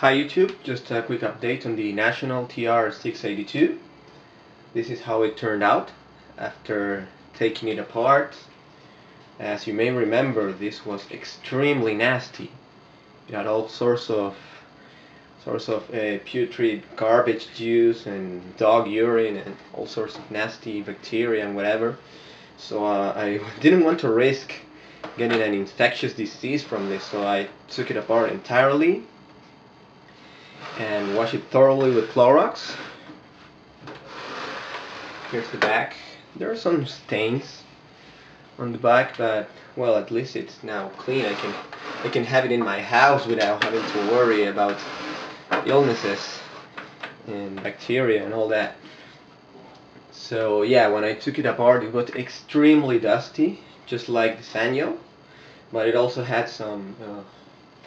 Hi YouTube, just a quick update on the National TR-682. This is how it turned out after taking it apart. As you may remember, this was extremely nasty. It had all sorts of putrid garbage juice and dog urine and all sorts of nasty bacteria and whatever. So I didn't want to risk getting an infectious disease from this, so I took it apart entirely and wash it thoroughly with Clorox. Here's the back. There are some stains on the back, but well, at least it's now clean. I can have it in my house without having to worry about illnesses and bacteria and all that. So yeah, when I took it apart, it got extremely dusty, just like the Sanyo, but it also had some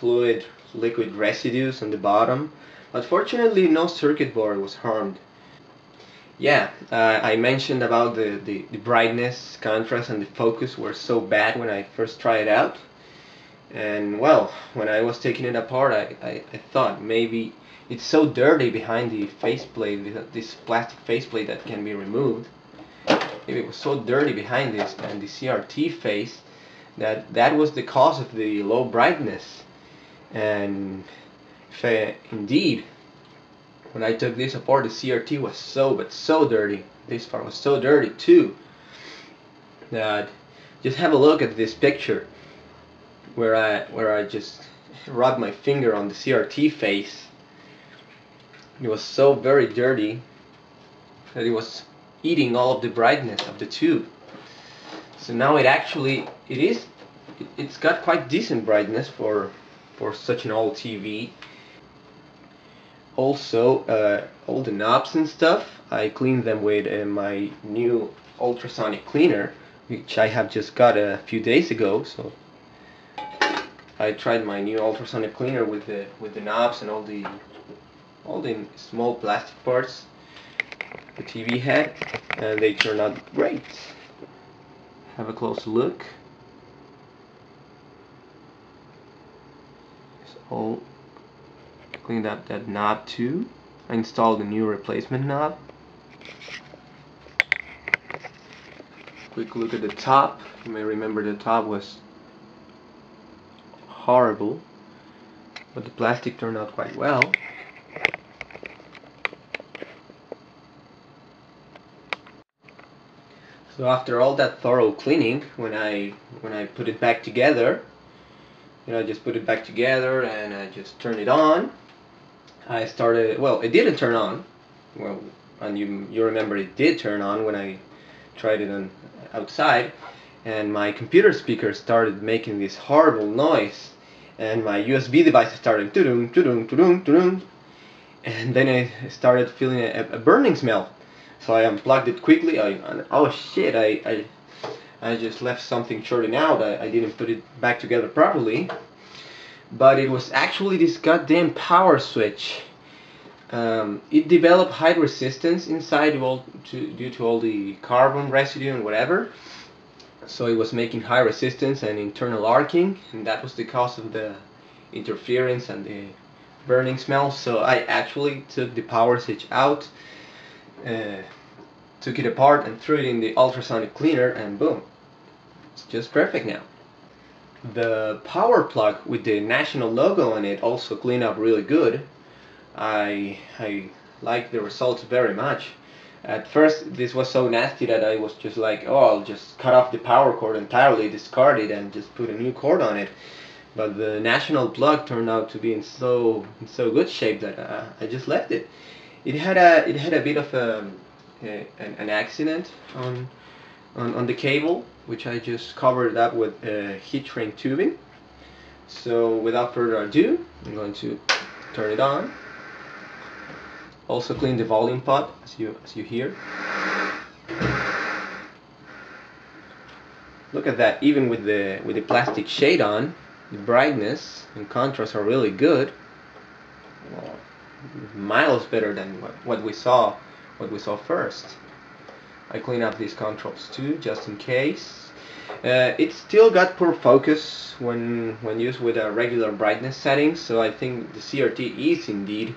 liquid residues on the bottom. But fortunately, no circuit board was harmed. Yeah, I mentioned about the brightness, contrast, and the focus were so bad when I first tried it out. And well, when I was taking it apart, I thought maybe it's so dirty behind the faceplate, this plastic faceplate that can be removed. Maybe it was so dirty behind this and the CRT face that was the cause of the low brightness. And indeed, when I took this apart, the CRT was so dirty. This part was so dirty too, that just have a look at this picture where I just rubbed my finger on the CRT face. It was so very dirty that it was eating all of the brightness of the tube. So now it's got quite decent brightness for such an old TV. Also, all the knobs and stuff, I cleaned them with my new ultrasonic cleaner, which I have just got a few days ago. So I tried my new ultrasonic cleaner with the knobs and all the small plastic parts the TV had, and they turned out great. Have a closer look. So cleaned up that knob too. I installed a new replacement knob. Quick look at the top. You may remember the top was horrible, but the plastic turned out quite well. So after all that thorough cleaning, when I put it back together, I just put it back together and I just turned it on. I started, well, it didn't turn on. Well, and you remember it did turn on when I tried it outside, and my computer speaker started making this horrible noise, and my USB device started tudum tudum tudum tudum, and then I started feeling a burning smell. So I unplugged it quickly. Oh shit! I just left something shorting out. I didn't put it back together properly. But it was actually this goddamn power switch. It developed high resistance inside due to all the carbon residue and whatever. So it was making high resistance and internal arcing, and that was the cause of the interference and the burning smell. So I actually took the power switch out, took it apart and threw it in the ultrasonic cleaner, and boom, it's just perfect now. The power plug with the national logo on it also cleaned up really good. I like the results very much. At first this was so nasty that I was just like, oh, I'll just cut off the power cord entirely, discard it, and just put a new cord on it. But the national plug turned out to be in so good shape that I just left it. It had a bit of an accident on the cable, which I just covered up with heat shrink tubing. So without further ado, I'm going to turn it on. Also clean the volume pot, as you hear. Look at that! Even with the plastic shade on, the brightness and contrast are really good. Well, miles better than what we saw first. I clean up these controls too, just in case. It still got poor focus when used with a regular brightness setting, so I think the CRT is indeed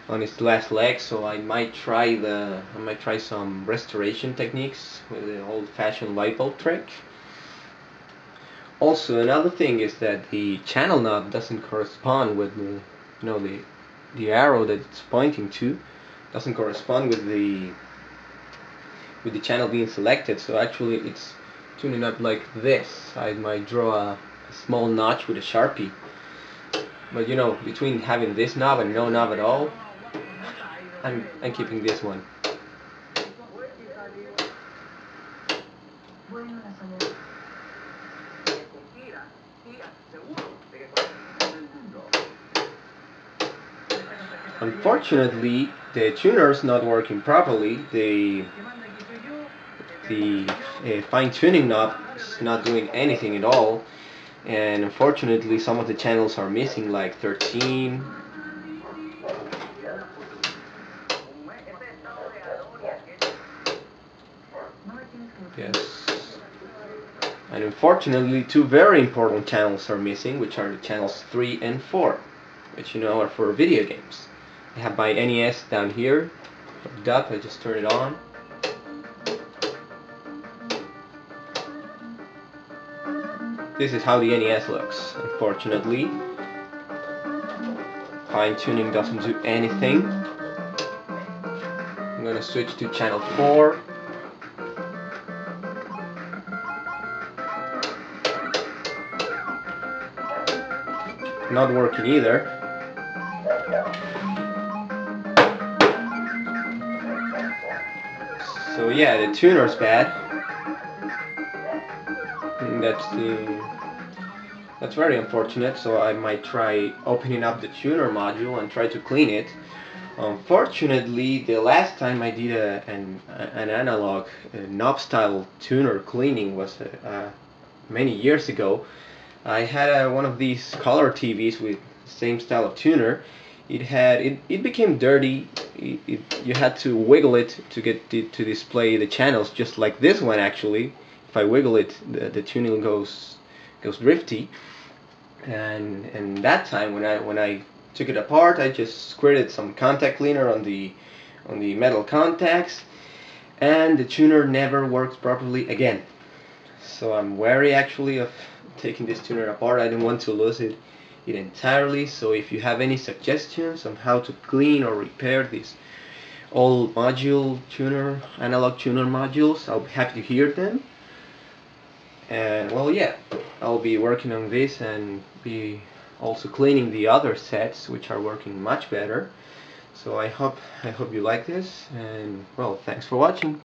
on its last leg. So I might try some restoration techniques with the old-fashioned light bulb trick. Also, another thing is that the channel knob doesn't correspond with the arrow that it's pointing to doesn't correspond with the channel being selected. So actually, it's tuning up like this. I might draw a small notch with a Sharpie. But between having this knob and no knob at all, I'm keeping this one. Unfortunately, the tuner's not working properly. The fine-tuning knob is not doing anything at all, and unfortunately some of the channels are missing, like 13. Yes. And unfortunately, two very important channels are missing, which are the channels 3 and 4, which are for video games. I have my NES down here, hooked up. I just turn it on. This is how the NES looks, unfortunately. Fine-tuning doesn't do anything. I'm gonna switch to channel 4. Not working either. So yeah, the tuner's bad. And that's very unfortunate. So I might try opening up the tuner module and try to clean it. Unfortunately, the last time I did an analog knob style tuner cleaning was many years ago. I had one of these color TVs with the same style of tuner. It became dirty. You had to wiggle it to get it to display the channels, just like this one actually. If I wiggle it, the tuning goes drifty. And that time when I took it apart, I just squirted some contact cleaner on the metal contacts, and the tuner never works properly again. So I'm wary actually of taking this tuner apart. I don't want to lose it entirely. So if you have any suggestions on how to clean or repair these old analog tuner modules, I'll be happy to hear them. And well, yeah, I'll be working on this and be also cleaning the other sets, which are working much better. So I hope you like this, and well, thanks for watching.